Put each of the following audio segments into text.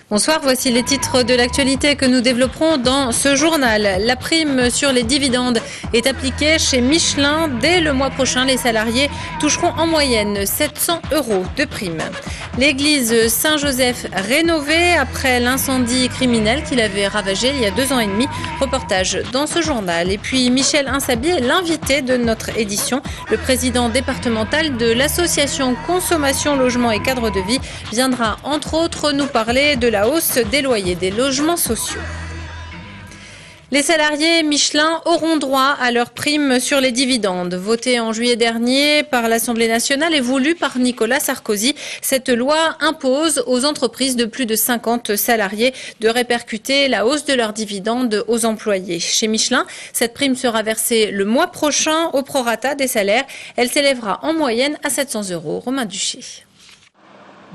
Bonsoir, voici les titres de l'actualité que nous développerons dans ce journal. La prime sur les dividendes est appliquée chez Michelin. Dès le mois prochain, les salariés toucheront en moyenne 700 € de prime. L'église Saint-Joseph rénovée après l'incendie criminel qu'il avait ravagé il y a 2 ans et demi. Reportage dans ce journal. Et puis Michel Insabi est l'invité de notre édition. Le président départemental de l'association Consommation, Logement et Cadre de Vie viendra entre autres nous parler de la hausse des loyers des logements sociaux. Les salariés Michelin auront droit à leur prime sur les dividendes. Votée en juillet dernier par l'Assemblée nationale et voulue par Nicolas Sarkozy, cette loi impose aux entreprises de plus de 50 salariés de répercuter la hausse de leurs dividendes aux employés. Chez Michelin, cette prime sera versée le mois prochain au prorata des salaires. Elle s'élèvera en moyenne à 700 €. Romain Duché.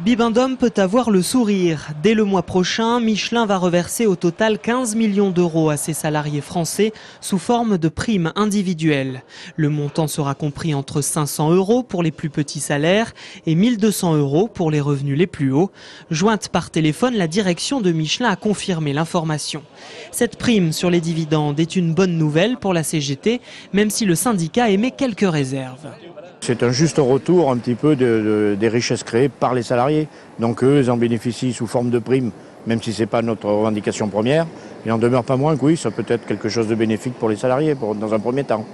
Bibendum peut avoir le sourire. Dès le mois prochain, Michelin va reverser au total 15 millions d'euros à ses salariés français sous forme de primes individuelles. Le montant sera compris entre 500 € pour les plus petits salaires et 1200 € pour les revenus les plus hauts. Jointe par téléphone, la direction de Michelin a confirmé l'information. Cette prime sur les dividendes est une bonne nouvelle pour la CGT, même si le syndicat émet quelques réserves. C'est un juste retour un petit peu des richesses créées par les salariés. Donc eux, ils en bénéficient sous forme de prime, même si ce n'est pas notre revendication première. Il n'en demeure pas moins que oui, ça peut être quelque chose de bénéfique pour les salariés dans un premier temps.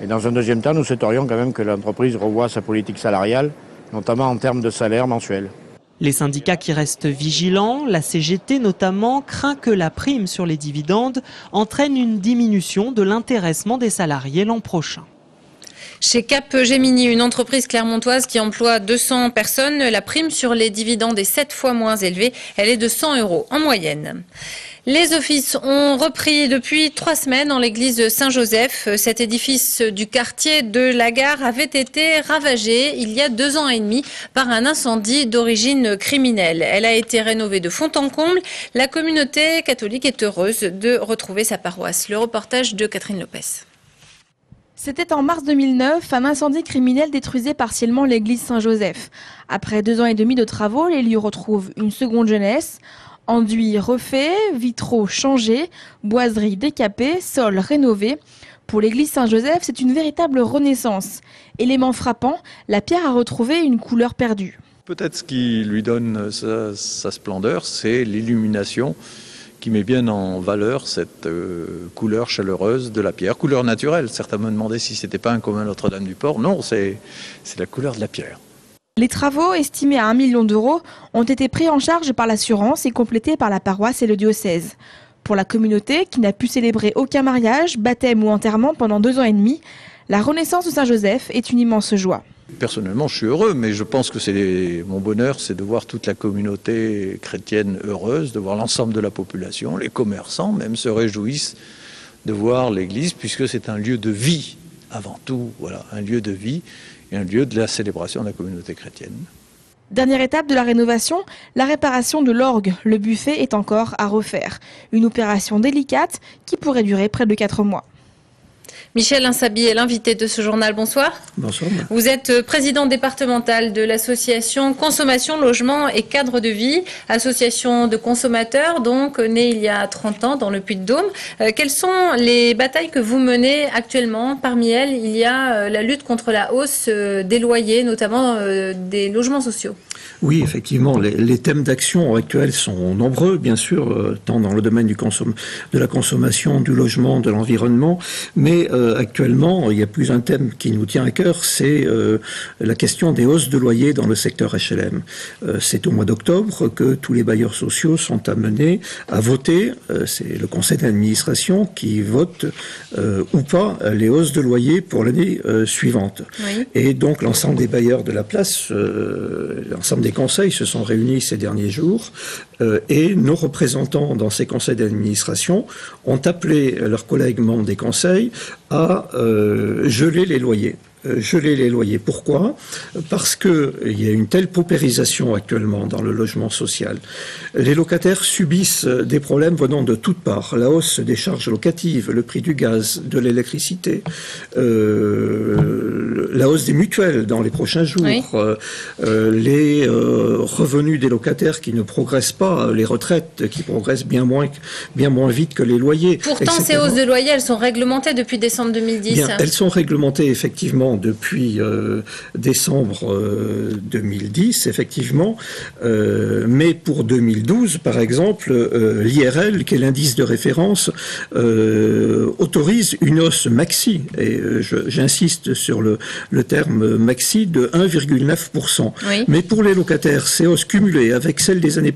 Et dans un deuxième temps, nous souhaiterions quand même que l'entreprise revoie sa politique salariale, notamment en termes de salaire mensuel. Les syndicats qui restent vigilants, la CGT notamment, craint que la prime sur les dividendes entraîne une diminution de l'intéressement des salariés l'an prochain. Chez Capgemini, une entreprise clermontoise qui emploie 200 personnes, la prime sur les dividendes est 7 fois moins élevée. Elle est de 100 € en moyenne. Les offices ont repris depuis 3 semaines dans l'église Saint-Joseph. Cet édifice du quartier de la Gare avait été ravagé il y a 2 ans et demi par un incendie d'origine criminelle. Elle a été rénovée de fond en comble. La communauté catholique est heureuse de retrouver sa paroisse. Le reportage de Catherine Lopez. C'était en mars 2009, un incendie criminel détruisait partiellement l'église Saint-Joseph. Après 2 ans et demi de travaux, les lieux retrouvent une seconde jeunesse. Enduit refait, vitraux changés, boiseries décapées, sol rénové. Pour l'église Saint-Joseph, c'est une véritable renaissance. Élément frappant, la pierre a retrouvé une couleur perdue. Peut-être ce qui lui donne sa splendeur, c'est l'illumination qui met bien en valeur cette couleur chaleureuse de la pierre, couleur naturelle. Certains me demandaient si c'était pas un commun Notre-Dame-du-Port. Non, c'est la couleur de la pierre. Les travaux, estimés à 1 million d'euros, ont été pris en charge par l'assurance et complétés par la paroisse et le diocèse. Pour la communauté, qui n'a pu célébrer aucun mariage, baptême ou enterrement pendant 2 ans et demi, la renaissance de Saint-Joseph est une immense joie. Personnellement, je suis heureux, mais je pense que mon bonheur, c'est de voir toute la communauté chrétienne heureuse, de voir l'ensemble de la population, les commerçants même se réjouissent de voir l'église, puisque c'est un lieu de vie, avant tout, voilà, un lieu de vie et un lieu de la célébration de la communauté chrétienne. Dernière étape de la rénovation, la réparation de l'orgue. Le buffet est encore à refaire. Une opération délicate qui pourrait durer près de 4 mois. Michel Insabi est l'invité de ce journal. Bonsoir. Bonsoir. Vous êtes président départemental de l'association Consommation, Logement et Cadre de Vie, association de consommateurs, donc née il y a 30 ans dans le Puy-de-Dôme. Quelles sont les batailles que vous menez actuellement? Parmi elles, il y a la lutte contre la hausse des loyers, notamment des logements sociaux. Oui, effectivement, les thèmes d'action actuels sont nombreux, bien sûr, tant dans le domaine de la consommation, du logement, de l'environnement, mais actuellement, il y a plus un thème qui nous tient à cœur, c'est la question des hausses de loyers dans le secteur HLM. C'est au mois d'octobre que tous les bailleurs sociaux sont amenés à voter, c'est le conseil d'administration qui vote ou pas les hausses de loyers pour l'année suivante. Oui. Et donc l'ensemble des bailleurs de la place, l'ensemble des conseils se sont réunis ces derniers jours et nos représentants dans ces conseils d'administration ont appelé leurs collègues membres des conseils à geler les loyers. geler les loyers. Pourquoi ? Parce qu'il y a une telle paupérisation actuellement dans le logement social. Les locataires subissent des problèmes venant de toutes parts. La hausse des charges locatives, le prix du gaz, de l'électricité, la hausse des mutuelles dans les prochains jours, oui. Les revenus des locataires qui ne progressent pas, les retraites qui progressent bien moins vite que les loyers. Pourtant, etc. Ces hausses de loyers, elles sont réglementées depuis décembre 2010. Bien, elles sont réglementées effectivement depuis décembre 2010, effectivement. Mais pour 2012, par exemple, l'IRL, qui est l'indice de référence, autorise une hausse maxi, et j'insiste sur le terme maxi, de 1,9%. Oui. Mais pour les locataires, ces hausses cumulées avec celles des années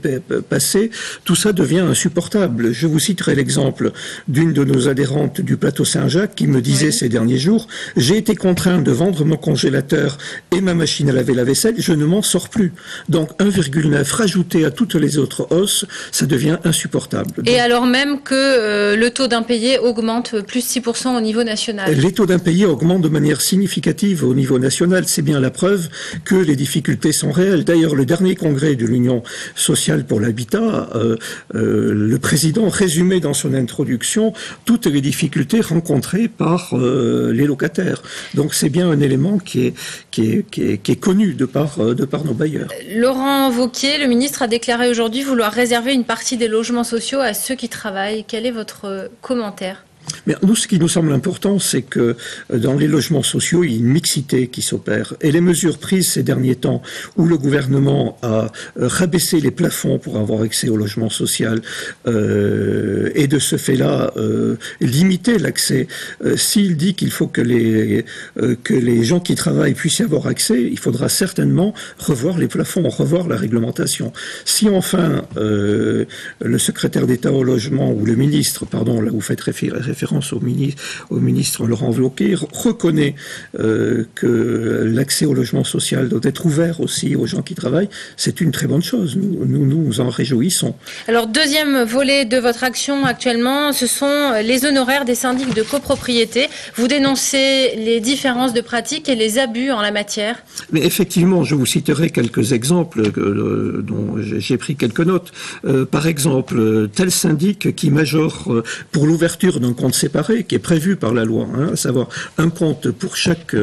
passées, tout ça devient insupportable. Je vous citerai l'exemple d'une de nos adhérentes du plateau Saint-Jacques qui me disait ces derniers jours, j'ai été contraint de vendre mon congélateur et ma machine à laver la vaisselle, je ne m'en sors plus. Donc 1,9 rajouté à toutes les autres hausses, ça devient insupportable. Et alors même que le taux d'impayé augmente plus 6% au niveau national. Les taux d'impayé augmentent de manière significative au niveau national. C'est bien la preuve que les difficultés sont réelles. D'ailleurs, le dernier congrès de l'Union sociale pour l'habitat, le président résumait dans son introduction toutes les difficultés rencontrées par les locataires. Donc c'est bien un élément qui est connu de par nos bailleurs. Laurent Wauquiez, le ministre, a déclaré aujourd'hui vouloir réserver une partie des logements sociaux à ceux qui travaillent. Quel est votre commentaire ? Mais nous, ce qui nous semble important, c'est que dans les logements sociaux, il y a une mixité qui s'opère. Et les mesures prises ces derniers temps, où le gouvernement a rabaissé les plafonds pour avoir accès au logement social, et de ce fait-là, limiter l'accès. S'il dit qu'il faut que les gens qui travaillent puissent y avoir accès, il faudra certainement revoir les plafonds, revoir la réglementation. Si enfin, le secrétaire d'État au logement, ou le ministre, pardon, là vous faites référence au ministre Laurent Wauquiez, reconnaît que l'accès au logement social doit être ouvert aussi aux gens qui travaillent, c'est une très bonne chose. Nous nous en réjouissons. Alors, deuxième volet de votre action actuellement, ce sont les honoraires des syndics de copropriété. Vous dénoncez les différences de pratiques et les abus en la matière. Mais effectivement, je vous citerai quelques exemples dont j'ai pris quelques notes. Par exemple, tel syndic qui majore pour l'ouverture d'un compte séparé qui est prévu par la loi, à savoir un compte pour chaque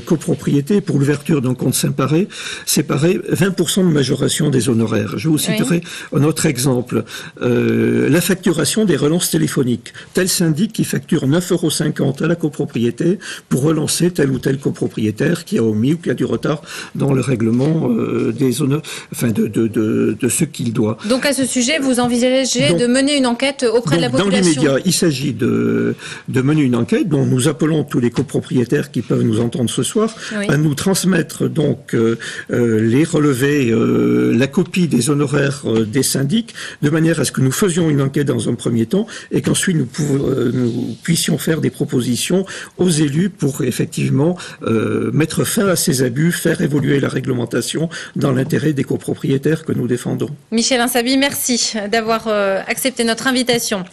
copropriété, pour l'ouverture d'un compte séparé, 20% de majoration des honoraires. Je vous citerai un autre exemple, la facturation des relances téléphoniques. Tel syndic qui facture 9,50 € à la copropriété pour relancer tel ou tel copropriétaire qui a omis ou qui a du retard dans le règlement des honneurs, enfin de ce qu'il doit. Donc à ce sujet, vous envisagez de mener une enquête auprès de la population. Dans l'immédiat, il s'agit de mener une enquête dont nous appelons tous les copropriétaires qui peuvent nous entendre ce soir à nous transmettre donc les relevés, la copie des honoraires des syndics, de manière à ce que nous faisions une enquête dans un premier temps et qu'ensuite nous puissions faire des propositions aux élus pour effectivement mettre fin à ces abus, faire évoluer la réglementation dans l'intérêt des copropriétaires que nous défendons. Michel Insabi, merci d'avoir accepté notre invitation.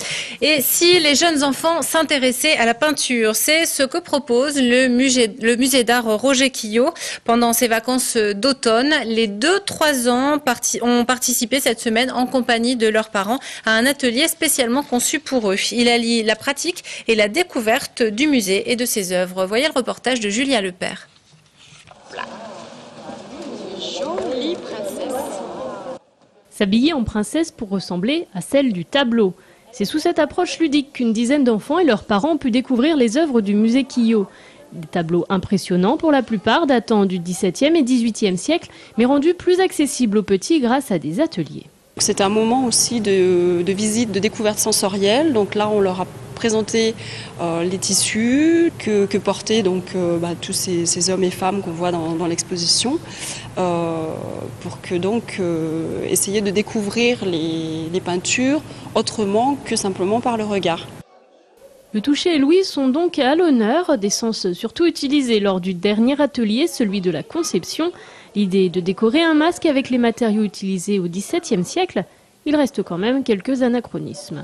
Et si les jeunes enfants s'intéressaient à la peinture, c'est ce que propose le musée d'art Roger Quillot pendant ses vacances d'automne. Les 2-3 ans ont participé cette semaine en compagnie de leurs parents à un atelier spécialement conçu pour eux. Il allie la pratique et la découverte du musée et de ses œuvres. Voyez le reportage de Julia Lepère. Jolie princesse. S'habiller en princesse pour ressembler à celle du tableau. C'est sous cette approche ludique qu'une dizaine d'enfants et leurs parents ont pu découvrir les œuvres du musée Quillot. Des tableaux impressionnants pour la plupart, datant du XVIIe et XVIIIe siècle, mais rendus plus accessibles aux petits grâce à des ateliers. C'est un moment aussi de visite, de découverte sensorielle. Donc là, on leur a présenté les tissus que portaient donc, tous ces hommes et femmes qu'on voit dans l'exposition, pour que donc essayer de découvrir les peintures autrement que simplement par le regard. Le toucher et l'ouïe sont donc à l'honneur, des sens surtout utilisés lors du dernier atelier, celui de la conception. L'idée est de décorer un masque avec les matériaux utilisés au XVIIe siècle. Il reste quand même quelques anachronismes.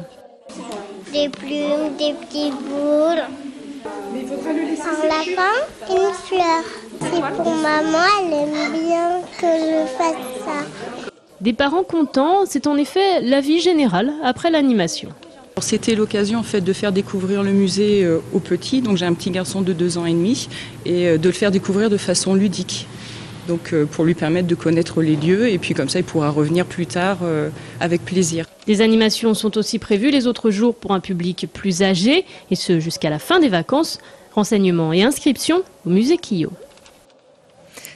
Des plumes, des petites boules, Un lapin et une fleur. C'est pour maman, elle aime bien que je fasse ça. Des parents contents, c'est en effet l'avis général après l'animation. C'était l'occasion en fait de faire découvrir le musée aux petits, donc j'ai un petit garçon de 2 ans et demi, et de le faire découvrir de façon ludique. Donc pour lui permettre de connaître les lieux et puis comme ça il pourra revenir plus tard avec plaisir. Des animations sont aussi prévues les autres jours pour un public plus âgé et ce jusqu'à la fin des vacances. Renseignements et inscriptions au musée Quillot.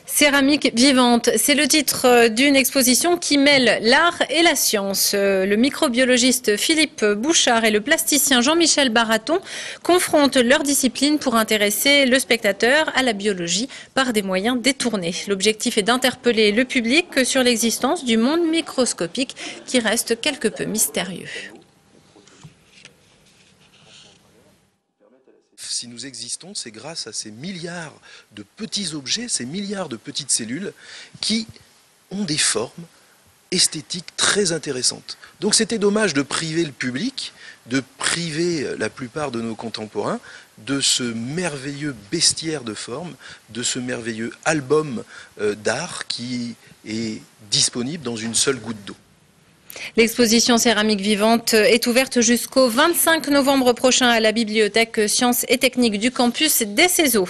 Céramique vivante, c'est le titre d'une exposition qui mêle l'art et la science. Le microbiologiste Philippe Bouchard et le plasticien Jean-Michel Baraton confrontent leurs disciplines pour intéresser le spectateur à la biologie par des moyens détournés. L'objectif est d'interpeller le public sur l'existence du monde microscopique qui reste quelque peu mystérieux. Si nous existons, c'est grâce à ces milliards de petits objets, ces milliards de petites cellules qui ont des formes esthétiques très intéressantes. Donc c'était dommage de priver le public, de priver la plupart de nos contemporains de ce merveilleux bestiaire de formes, de ce merveilleux album d'art qui est disponible dans une seule goutte d'eau. L'exposition Céramique vivante est ouverte jusqu'au 25 novembre prochain à la bibliothèque Sciences et Techniques du campus des Cézaux.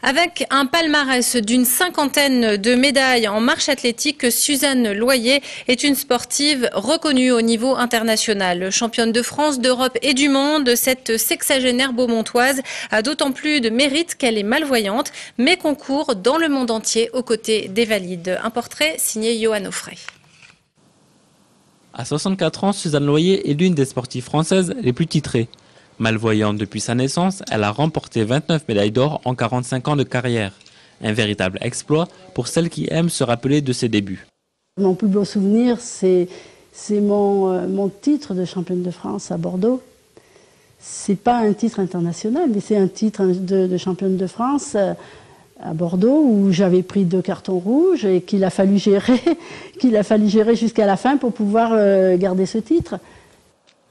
Avec un palmarès d'une 50aine de médailles en marche athlétique, Suzanne Loyer est une sportive reconnue au niveau international. Championne de France, d'Europe et du monde, cette sexagénaire beaumontoise a d'autant plus de mérite qu'elle est malvoyante, mais concourt dans le monde entier aux côtés des valides. Un portrait signé Johan Offray. À 64 ans, Suzanne Loyer est l'une des sportives françaises les plus titrées. Malvoyante depuis sa naissance, elle a remporté 29 médailles d'or en 45 ans de carrière. Un véritable exploit pour celle qui aime se rappeler de ses débuts. Mon plus beau souvenir, c'est mon titre de championne de France à Bordeaux. C'est pas un titre international, mais c'est un titre de championne de France à Bordeaux où j'avais pris 2 cartons rouges et qu'il a fallu gérer jusqu'à la fin pour pouvoir garder ce titre.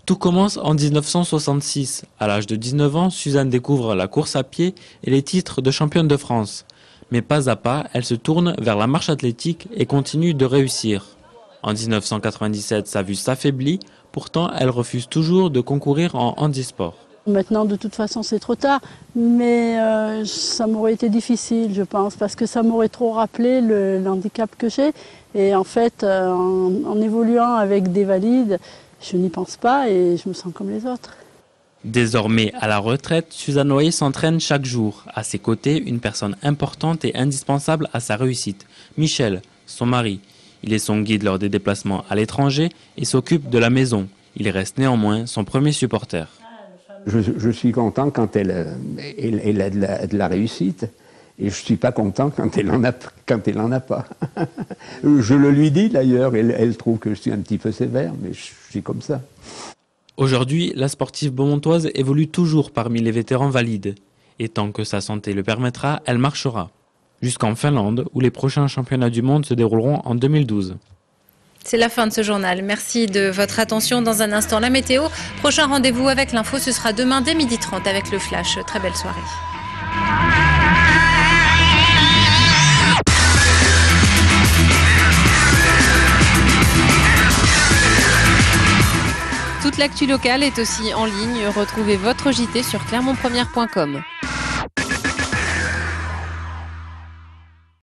Tout commence en 1966. À l'âge de 19 ans, Suzanne découvre la course à pied et les titres de championne de France. Mais pas à pas, elle se tourne vers la marche athlétique et continue de réussir. En 1997, sa vue s'affaiblit, pourtant elle refuse toujours de concourir en handisport. Maintenant, de toute façon, c'est trop tard, mais ça m'aurait été difficile, je pense, parce que ça m'aurait trop rappelé le handicap que j'ai. Et en fait, en évoluant avec des valides, je n'y pense pas et je me sens comme les autres. Désormais à la retraite, Suzanne Loyer s'entraîne chaque jour. À ses côtés, une personne importante et indispensable à sa réussite, Michel, son mari. Il est son guide lors des déplacements à l'étranger et s'occupe de la maison. Il reste néanmoins son premier supporter. Je suis content quand elle a de la réussite et je ne suis pas content quand elle en a pas. Je le lui dis d'ailleurs, elle trouve que je suis un petit peu sévère, mais je suis comme ça. Aujourd'hui, la sportive beaumontoise évolue toujours parmi les vétérans valides. Et tant que sa santé le permettra, elle marchera. Jusqu'en Finlande, où les prochains championnats du monde se dérouleront en 2012. C'est la fin de ce journal. Merci de votre attention. Dans un instant, la météo. Prochain rendez-vous avec l'info, ce sera demain dès 12h30 avec le Flash. Très belle soirée. Toute l'actu locale est aussi en ligne. Retrouvez votre JT sur clermontpremière.com.